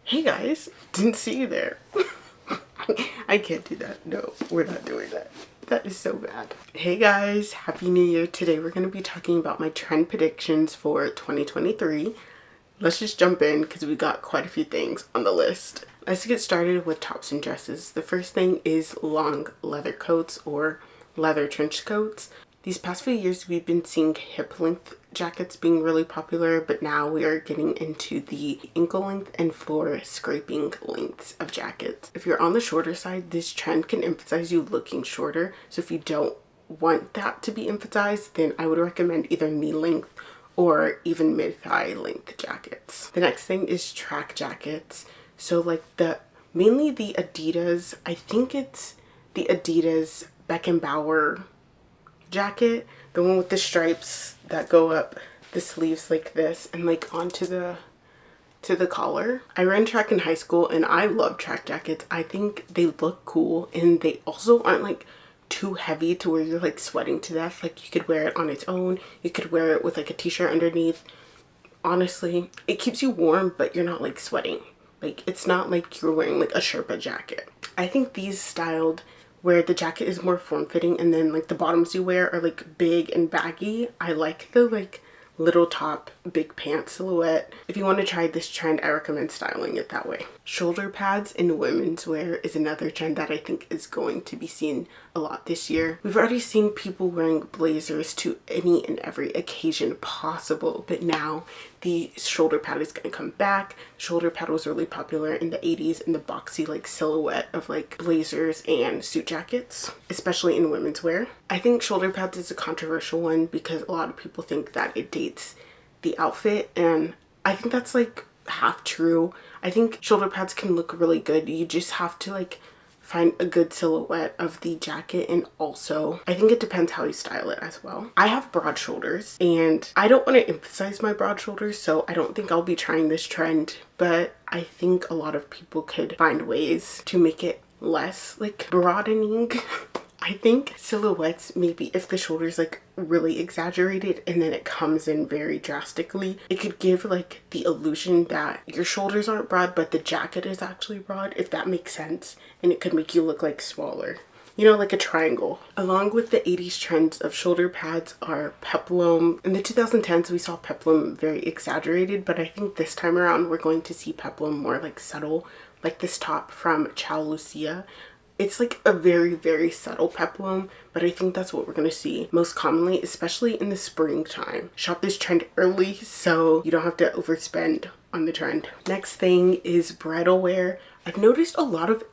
Hey guys, didn't see you there. I can't do that. No, we're not doing that. That is so bad. Hey guys, Happy New Year. Today we're going to be talking about my trend predictions for 2023. Let's just jump in because we got quite a few things on the list. Let's get started with tops and dresses. The first thing is long leather coats or leather trench coats. These past few years we've been seeing hip length jackets being really popular, but now we are getting into the ankle length and floor scraping lengths of jackets. If you're on the shorter side, this trend can emphasize you looking shorter. So if you don't want that to be emphasized, then I would recommend either knee length or even mid-thigh length jackets. The next thing is track jackets. So like mainly the Adidas, I think it's the Adidas Beckenbauer jacket, the one with the stripes that go up the sleeves like this and like onto the collar. I ran track in high school and I love track jackets. I think they look cool and they also aren't like too heavy to where you're like sweating to death. Like you could wear it on its own, you could wear it with like a t-shirt underneath. Honestly, it keeps you warm but you're not like sweating. Like it's not like you're wearing like a Sherpa jacket. I think these styled where the jacket is more form-fitting and then like the bottoms you wear are like big and baggy. I like the like little top big pants silhouette. If you want to try this trend, I recommend styling it that way. Shoulder pads in women's wear is another trend that I think is going to be seen a lot this year. We've already seen people wearing blazers to any and every occasion possible, but now the shoulder pad is going to come back. Shoulder pad was really popular in the 80s in the boxy like silhouette of like blazers and suit jackets, especially in women's wear. I think shoulder pads is a controversial one because a lot of people think that it dates the outfit, and I think that's like half true. I think shoulder pads can look really good. You just have to like find a good silhouette of the jacket, and also I think it depends how you style it as well. I have broad shoulders and I don't want to emphasize my broad shoulders, so I don't think I'll be trying this trend, but I think a lot of people could find ways to make it less like broadening. I think silhouettes, maybe if the shoulder's like really exaggerated and then it comes in very drastically, it could give like the illusion that your shoulders aren't broad but the jacket is actually broad, if that makes sense, and it could make you look like smaller, you know, like a triangle. Along with the 80s trends of shoulder pads are peplum. In the 2010s we saw peplum very exaggerated, but I think this time around we're going to see peplum more like subtle, like this top from Ciao Lucia. It's like a very, very subtle peplum, but I think that's what we're going to see most commonly, especially in the springtime. Shop this trend early so you don't have to overspend on the trend. Next thing is bridal wear. I've noticed a lot of,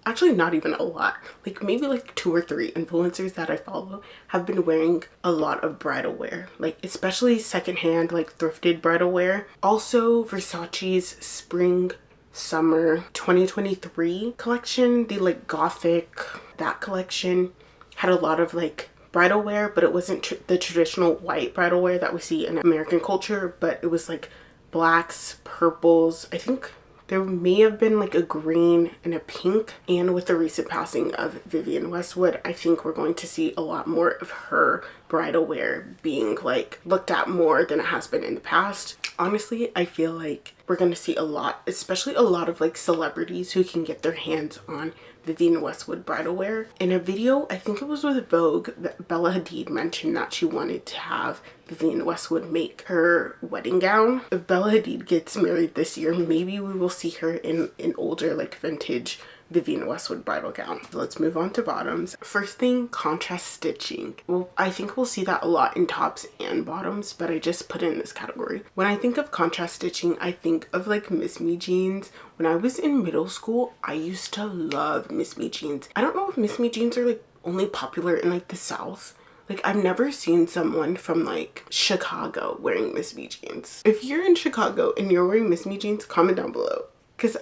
actually not even a lot, like maybe like 2 or 3 influencers that I follow have been wearing a lot of bridal wear, like especially secondhand, like thrifted bridal wear. Also Versace's spring summer 2023 collection, the like gothic, that collection had a lot of like bridal wear, but it wasn't the traditional white bridal wear that we see in American culture, but it was like blacks, purples. I think there may have been like a green and a pink, and with the recent passing of Vivienne Westwood, I think we're going to see a lot more of her bridal wear being like looked at more than it has been in the past. Honestly, I feel like we're going to see a lot, especially a lot of like celebrities who can get their hands on Vivienne Westwood bridal wear. In a video, I think it was with Vogue, that Bella Hadid mentioned that she wanted to have Vivienne Westwood make her wedding gown. If Bella Hadid gets married this year, maybe we will see her in an older like vintage Vivienne Westwood bridal gown. Let's move on to bottoms. First thing, contrast stitching. Well, I think we'll see that a lot in tops and bottoms, but I just put it in this category. When I think of contrast stitching, I think of like Miss Me jeans. When I was in middle school, I used to love Miss Me jeans. I don't know if Miss Me jeans are like only popular in like the South. Like I've never seen someone from like Chicago wearing Miss Me jeans. If you're in Chicago and you're wearing Miss Me jeans, comment down below, because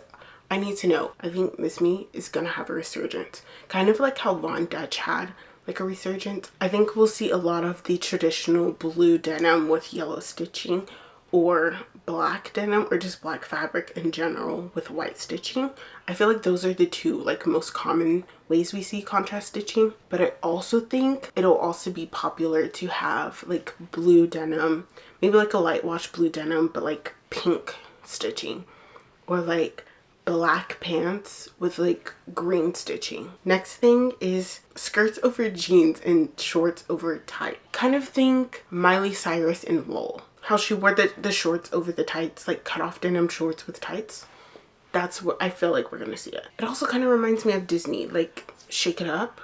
I need to know. I think Miss Me is gonna have a resurgence, kind of like how Von Dutch had like a resurgence. I think we'll see a lot of the traditional blue denim with yellow stitching, or black denim, or just black fabric in general with white stitching. I feel like those are the two like most common ways we see contrast stitching, but I also think it'll also be popular to have like blue denim, maybe like a light wash blue denim but like pink stitching, or like black pants with like green stitching. Next thing is skirts over jeans and shorts over tight. Kind of think Miley Cyrus in Lol. How she wore the shorts over the tights, like cut off denim shorts with tights. That's what I feel like we're gonna see it. It also kind of reminds me of Disney, like Shake It Up.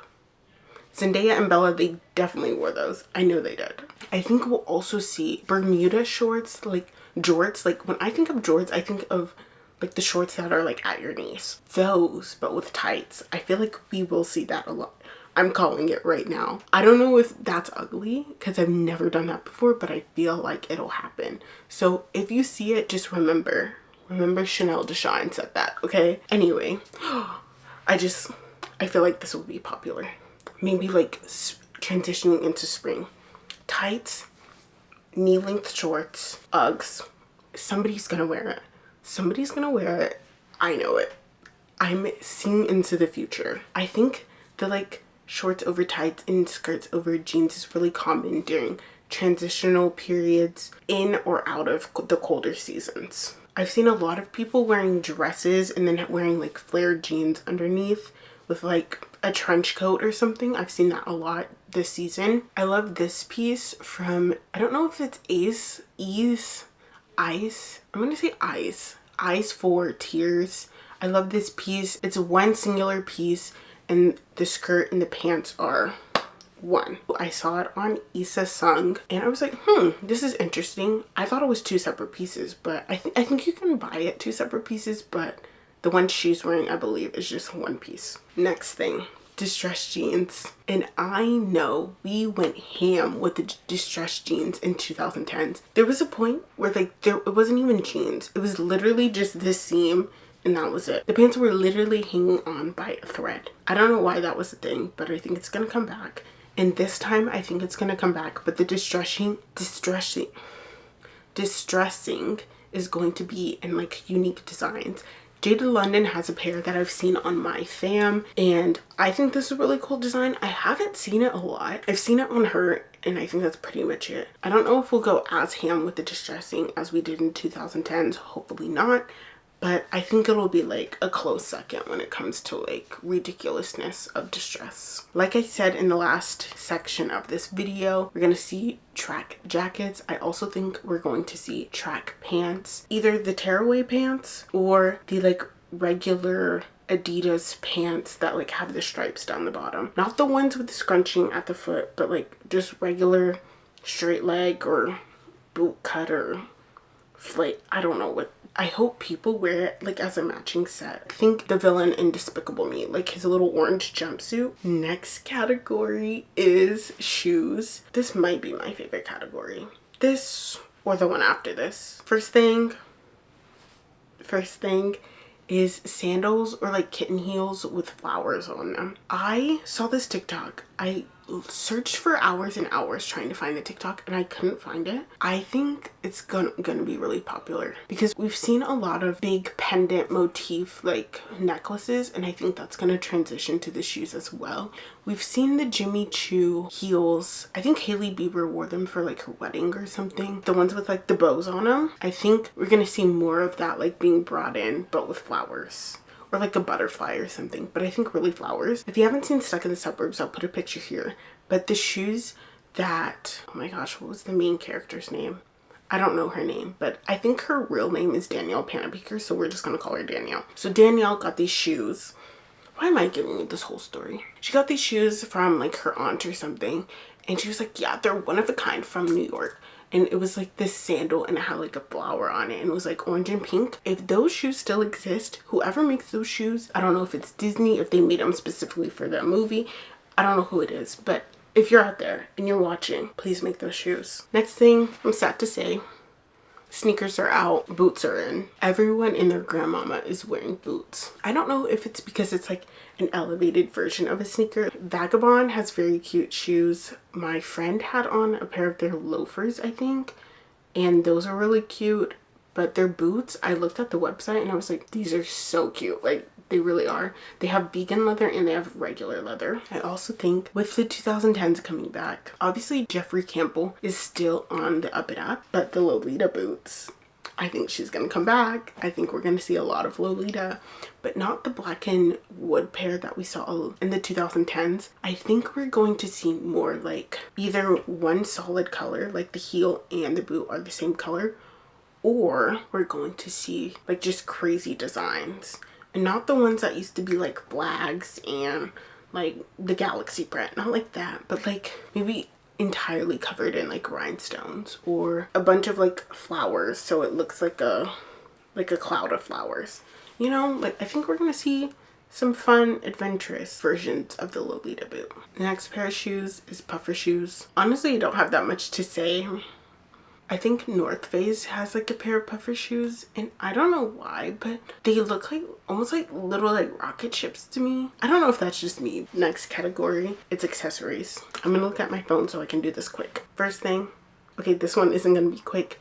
Zendaya and Bella, they definitely wore those. I know they did. I think we'll also see Bermuda shorts, like jorts. Like when I think of jorts, I think of like the shorts that are like at your knees. Those, but with tights. I feel like we will see that a lot. I'm calling it right now. I don't know if that's ugly because I've never done that before, but I feel like it'll happen. So if you see it, just remember Chanel Deshawn said that, okay? Anyway, I feel like this will be popular. Maybe like transitioning into spring. Tights, knee-length shorts, Uggs. Somebody's gonna wear it. Somebody's gonna wear it. I know it. I'm seeing into the future. I think the like shorts over tights and skirts over jeans is really common during transitional periods in or out of the colder seasons. I've seen a lot of people wearing dresses and then wearing like flared jeans underneath with like a trench coat or something. I've seen that a lot this season. I love this piece from, I don't know if it's Ice. I'm gonna say Eyes for Tears. I love this piece. It's one singular piece and the skirt and the pants are one. I saw it on Issa Sung and I was like, this is interesting. I thought it was two separate pieces, but I think you can buy it two separate pieces, but the one she's wearing, I believe, is just one piece. Next thing, distressed jeans. And I know we went ham with the distressed jeans in 2010s. There was a point where like it wasn't even jeans. It was literally just this seam and that was it. The pants were literally hanging on by a thread. I don't know why that was a thing, but I think it's gonna come back. And this time I think it's gonna come back, but the distressing is going to be in like unique designs. Jada London has a pair that I've seen on my fam and I think this is a really cool design. I haven't seen it a lot. I've seen it on her and I think that's pretty much it. I don't know if we'll go as ham with the distressing as we did in 2010s, hopefully not, but I think it'll be like a close second when it comes to like ridiculousness of distress. Like I said in the last section of this video, we're gonna see track jackets. I also think we're going to see track pants, either the tearaway pants or the like regular Adidas pants that like have the stripes down the bottom. Not the ones with the scrunching at the foot, but like just regular straight leg or boot cut or flake. I don't know what. I hope people wear it like as a matching set. I think the villain in Despicable Me, like his little orange jumpsuit. Next category is shoes. This might be my favorite category. This or the one after this. First thing is sandals or like kitten heels with flowers on them. I saw this TikTok. I searched for hours and hours trying to find the TikTok and I couldn't find it. I think it's gonna be really popular because we've seen a lot of big pendant motif like necklaces and I think that's gonna transition to the shoes as well. We've seen the Jimmy Choo heels. I think Hailey Bieber wore them for like her wedding or something. The ones with like the bows on them. I think we're gonna see more of that like being brought in but with flowers. Or like a butterfly or something, but I think really flowers. If you haven't seen Stuck in the Suburbs, I'll put a picture here. But the shoes that, oh my gosh, what was the main character's name? I don't know her name, but I think her real name is Danielle Panabaker, so we're just gonna call her Danielle. So Danielle got these shoes. Why am I giving you this whole story? She got these shoes from like her aunt or something, and she was like, yeah, they're one of a kind from New York. And it was like this sandal and it had like a flower on it and it was like orange and pink. If those shoes still exist, whoever makes those shoes, I don't know if it's Disney, if they made them specifically for that movie, I don't know who it is, but if you're out there and you're watching, please make those shoes. Next thing, I'm sad to say, sneakers are out, boots are in. Everyone and their grandmama is wearing boots. I don't know if it's because it's like an elevated version of a sneaker. Vagabond has very cute shoes. My friend had on a pair of their loafers, I think, and those are really cute. But their boots, I looked at the website and I was like, these are so cute. Like, they really are. They have vegan leather and they have regular leather. I also think with the 2010s coming back, obviously Jeffrey Campbell is still on the up and up, but the Lolita boots, I think she's gonna come back. I think we're gonna see a lot of Lolita, but not the black and wood pair that we saw in the 2010s. I think we're going to see more like either one solid color, like the heel and the boot are the same color, or we're going to see like just crazy designs, and not the ones that used to be like flags and like the galaxy print, not like that, but like maybe entirely covered in like rhinestones or a bunch of like flowers, so it looks like a cloud of flowers, you know. Like I think we're gonna see some fun adventurous versions of the Lolita boot. The next pair of shoes is puffer shoes. Honestly, I don't have that much to say. I think North Face has like a pair of puffer shoes, and I don't know why, but they look like almost like little like rocket ships to me. I don't know if that's just me. Next category, it's accessories. I'm gonna look at my phone so I can do this quick. First thing, okay, this one isn't gonna be quick.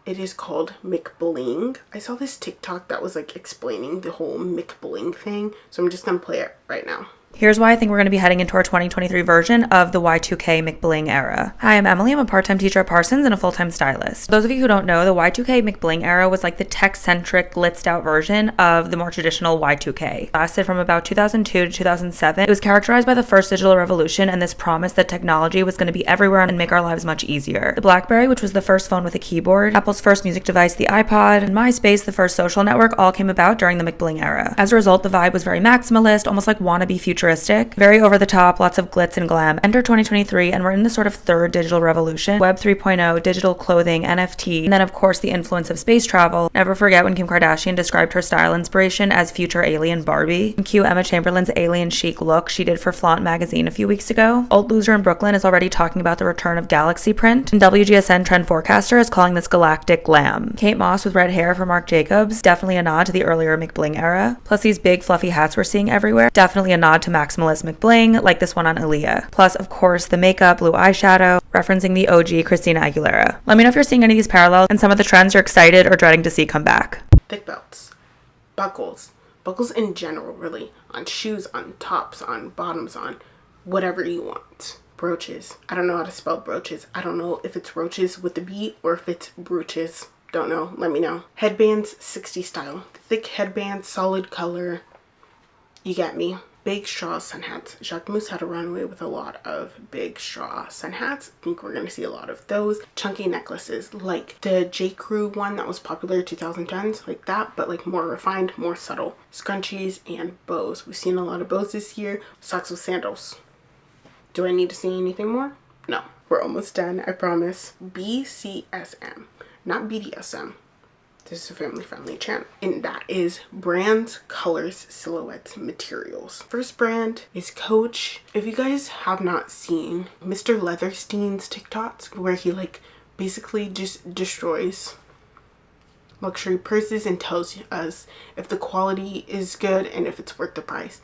It is called McBling. I saw this TikTok that was like explaining the whole McBling thing, so I'm just gonna play it right now. Here's why I think we're going to be heading into our 2023 version of the Y2K McBling era. Hi, I'm Emily. I'm a part-time teacher at Parsons and a full-time stylist. Those of you who don't know, the Y2K McBling era was like the tech-centric, blitzed-out version of the more traditional Y2K. It lasted from about 2002 to 2007. It was characterized by the first digital revolution and this promise that technology was going to be everywhere and make our lives much easier. The BlackBerry, which was the first phone with a keyboard, Apple's first music device, the iPod, and MySpace, the first social network, all came about during the McBling era. As a result, the vibe was very maximalist, almost like wannabe futuristic, very over the top, lots of glitz and glam. Enter 2023 and we're in the sort of third digital revolution. Web 3.0, digital clothing, NFT, and then of course the influence of space travel. Never forget when Kim Kardashian described her style inspiration as future alien Barbie. And cue Emma Chamberlain's alien chic look she did for Flaunt magazine a few weeks ago. Old Loser in Brooklyn is already talking about the return of galaxy print, and WGSN trend forecaster is calling this galactic glam. Kate Moss with red hair for Marc Jacobs, definitely a nod to the earlier McBling era. Plus these big fluffy hats we're seeing everywhere, definitely a nod to maximalist McBling, like this one on Aaliyah. Plus, of course, the makeup, blue eyeshadow, referencing the OG Christina Aguilera. Let me know if you're seeing any of these parallels and some of the trends you're excited or dreading to see come back. Thick belts, buckles in general, really, on shoes, on tops, on bottoms, on whatever you want. Brooches. I don't know how to spell brooches. I don't know if it's roaches with the B or if it's brooches. Don't know. Let me know. Headbands, 60s style. Thick headbands, solid color. You get me. Big straw sun hats. Jacquemus had a runway with a lot of big straw sun hats. I think we're going to see a lot of those. Chunky necklaces, like the J. Crew one that was popular 2010s, like that, but like more refined, more subtle. Scrunchies and bows. We've seen a lot of bows this year. Socks with sandals. Do I need to say anything more? No. We're almost done, I promise. BCSM, not BDSM. This is a family-friendly channel, and that is brands, colors, silhouettes, materials. First brand is Coach. If you guys have not seen Mr. Leatherstein's TikToks, where he like basically just destroys luxury purses and tells us if the quality is good and if it's worth the price.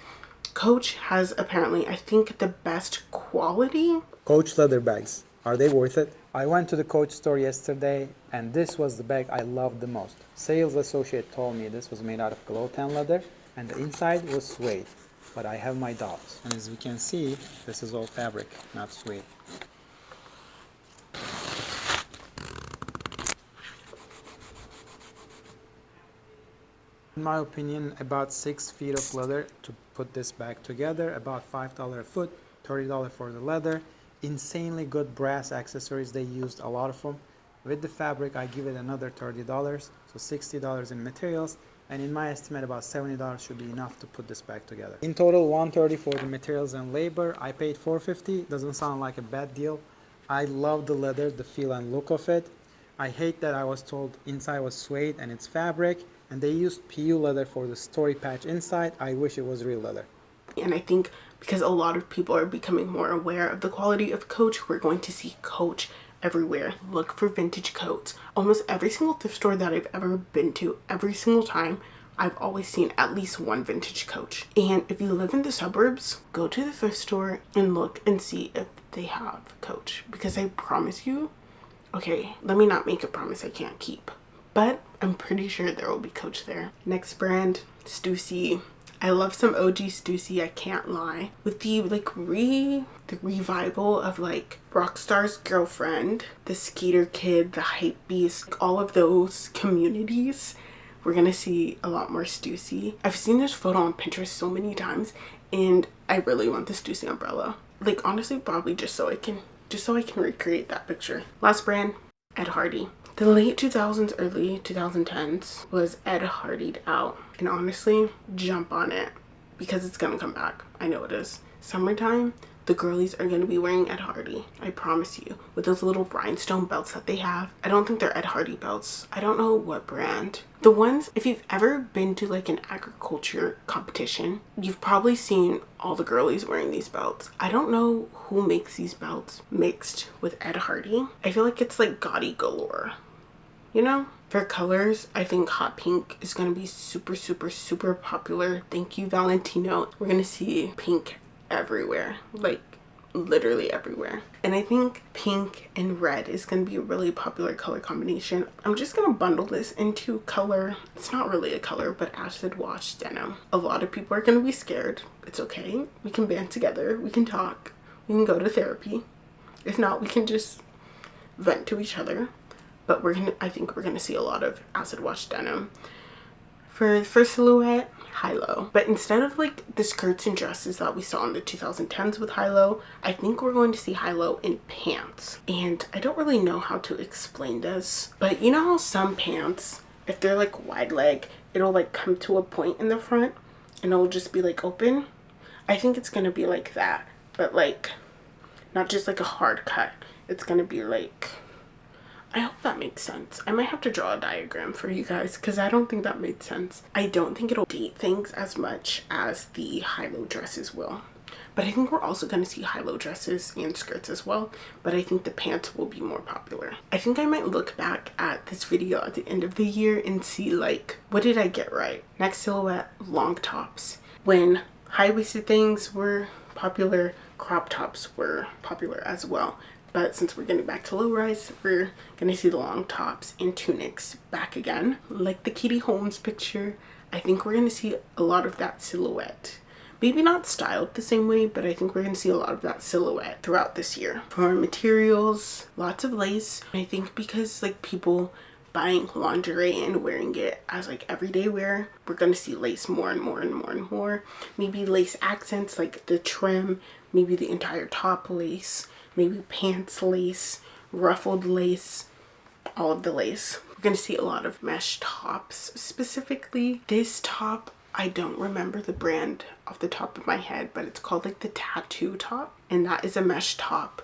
Coach has apparently, I think, the best quality. Coach leather bags. Are they worth it? I went to the Coach store yesterday and this was the bag I loved the most. Sales associate told me this was made out of glow tan leather and the inside was suede, but I have my doubts. And as we can see, this is all fabric, not suede. In my opinion, about 6 feet of leather to put this bag together, about $5 a foot, $30 for the leather. Insanely good brass accessories, they used a lot of them. With the fabric, I give it another $30, so $60 in materials, and in my estimate about $70 should be enough to put this bag together. In total, $130 for the materials and labor. I paid $450. Doesn't sound like a bad deal. I love the leather, the feel and look of it. I hate that I was told inside was suede and it's fabric, and they used PU leather for the story patch inside. I wish it was real leather. And I think because a lot of people are becoming more aware of the quality of Coach, we're going to see Coach everywhere. Look for vintage coats. Almost every single thrift store that I've ever been to, every single time, I've always seen at least one vintage Coach. And if you live in the suburbs, go to the thrift store and look and see if they have Coach. Because I promise you, okay, let me not make a promise I can't keep, but I'm pretty sure there will be Coach there. Next brand, Stussy. I love some OG Stussy, I can't lie. With the like the revival of like Rockstar's Girlfriend, the Skeeter Kid, the Hype Beast, like all of those communities, we're gonna see a lot more Stussy. I've seen this photo on Pinterest so many times and I really want the Stussy umbrella. Like honestly, probably just so I can recreate that picture. Last brand, Ed Hardy. The late 2000s, early 2010s was Ed Hardy'd out. And honestly, jump on it because it's gonna come back. I know it is. Summertime, the girlies are gonna be wearing Ed Hardy. I promise you. With those little rhinestone belts that they have. I don't think they're Ed Hardy belts. I don't know what brand. The ones, if you've ever been to like an agriculture competition, you've probably seen all the girlies wearing these belts. I don't know who makes these belts mixed with Ed Hardy. I feel like it's like gaudy galore. You know? For colors, I think hot pink is going to be super, super, super popular. Thank you, Valentino. We're going to see pink everywhere. Like, literally everywhere. And I think pink and red is going to be a really popular color combination. I'm just going to bundle this into color. It's not really a color, but acid wash denim. A lot of people are going to be scared. It's okay. We can band together. We can talk. We can go to therapy. If not, we can just vent to each other. But I think we're gonna see a lot of acid wash denim. For silhouette, high-low. But instead of like the skirts and dresses that we saw in the 2010s with high-low, I think we're going to see high-low in pants. And I don't really know how to explain this, but you know how some pants, if they're like wide leg, it'll like come to a point in the front and it'll just be like open? I think it's gonna be like that, but like not just like a hard cut. It's gonna be like, I hope that makes sense. I might have to draw a diagram for you guys because I don't think that made sense. I don't think it'll date things as much as the high-low dresses will. But I think we're also going to see high-low dresses and skirts as well. But I think the pants will be more popular. I think I might look back at this video at the end of the year and see like, what did I get right? Next silhouette, long tops. When high-waisted things were popular, crop tops were popular as well. But since we're getting back to low rise, we're gonna see the long tops and tunics back again. Like the Katie Holmes picture, I think we're gonna see a lot of that silhouette. Maybe not styled the same way, but I think we're gonna see a lot of that silhouette throughout this year. For materials, lots of lace. I think because like people buying lingerie and wearing it as like everyday wear, we're gonna see lace more and more and more and more. Maybe lace accents like the trim, maybe the entire top lace. Maybe pants lace, ruffled lace, all of the lace. We're gonna see a lot of mesh tops. Specifically, this top, I don't remember the brand off the top of my head, but it's called like the tattoo top. And that is a mesh top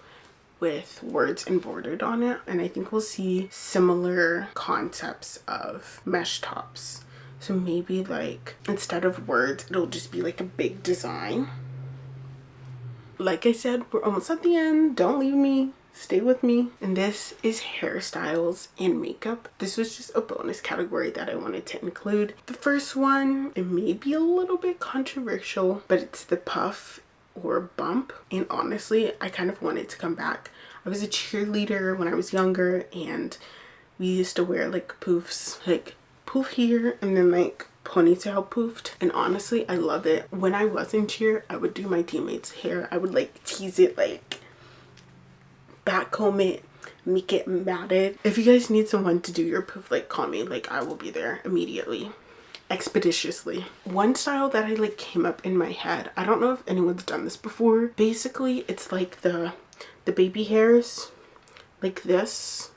with words embroidered on it. And I think we'll see similar concepts of mesh tops. So maybe like, instead of words, it'll just be like a big design. Like I said, we're almost at the end. Don't leave me. Stay with me. And this is hairstyles and makeup. This was just a bonus category that I wanted to include. The first one, it may be a little bit controversial, but it's the puff or bump. And honestly, I kind of want it to come back. I was a cheerleader when I was younger and we used to wear like poofs, like poof here and then like ponytail poofed, and honestly I love it. When I was in cheer, I would do my teammates' hair. I would like tease it, like backcomb it, make it matted. If you guys need someone to do your poof, like call me, like I will be there immediately, expeditiously. One style that I like came up in my head, I don't know if anyone's done this before. Basically it's like the baby hairs like this,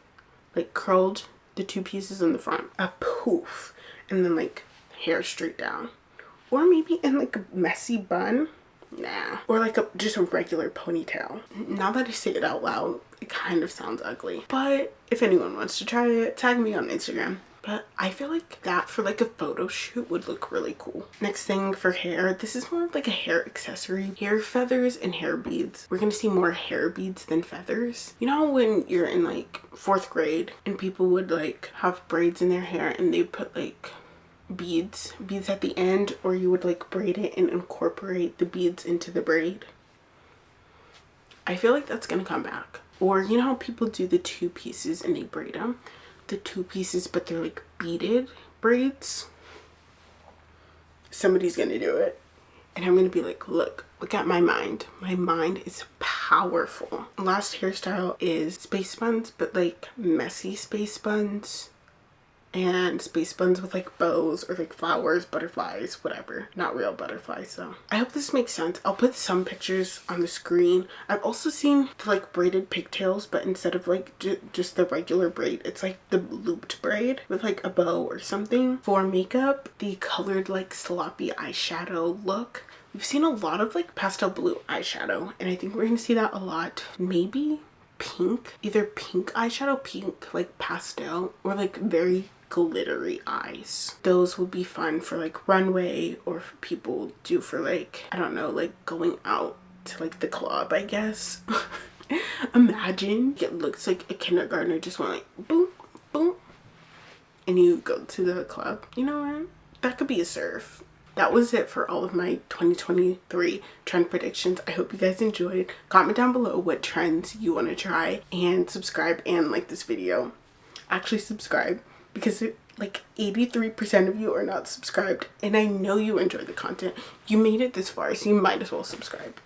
like curled, the two pieces in the front, a poof, and then like hair straight down, or maybe in like a messy bun, or like just a regular ponytail. Now that I say it out loud, it kind of sounds ugly, but if anyone wants to try it, tag me on Instagram. But I feel like that for like a photo shoot would look really cool. Next thing for hair, this is more of like a hair accessory. Hair feathers and hair beads. We're gonna see more hair beads than feathers. You know when you're in like 4th grade and people would like have braids in their hair and they put like beads at the end, or you would like braid it and incorporate the beads into the braid? I feel like that's gonna come back. Or you know how people do the 2 pieces and they braid them? The 2 pieces, but they're like beaded braids. somebody's gonna do it. And I'm gonna be like, look at my mind. My mind is powerful. Last hairstyle is space buns, but like messy space buns. And space buns with like bows or like flowers, butterflies, whatever. Not real butterflies, so. I hope this makes sense. I'll put some pictures on the screen. I've also seen the like braided pigtails, but instead of like just the regular braid, it's like the looped braid with like a bow or something. For makeup, the colored like sloppy eyeshadow look. We've seen a lot of like pastel blue eyeshadow, and I think we're gonna see that a lot. Maybe pink, either pink eyeshadow, pink like pastel, or like very glittery eyes. Those would be fun for like runway, or for people do for like, I don't know, like going out to like the club, I guess. Imagine it looks like a kindergartner just went like boom, boom, and you go to the club. You know what? That could be a serve. That was it for all of my 2023 trend predictions. I hope you guys enjoyed. Comment down below what trends you want to try, and subscribe and like this video. Actually subscribe, because like 83% of you are not subscribed, and I know you enjoy the content. You made it this far, so you might as well subscribe.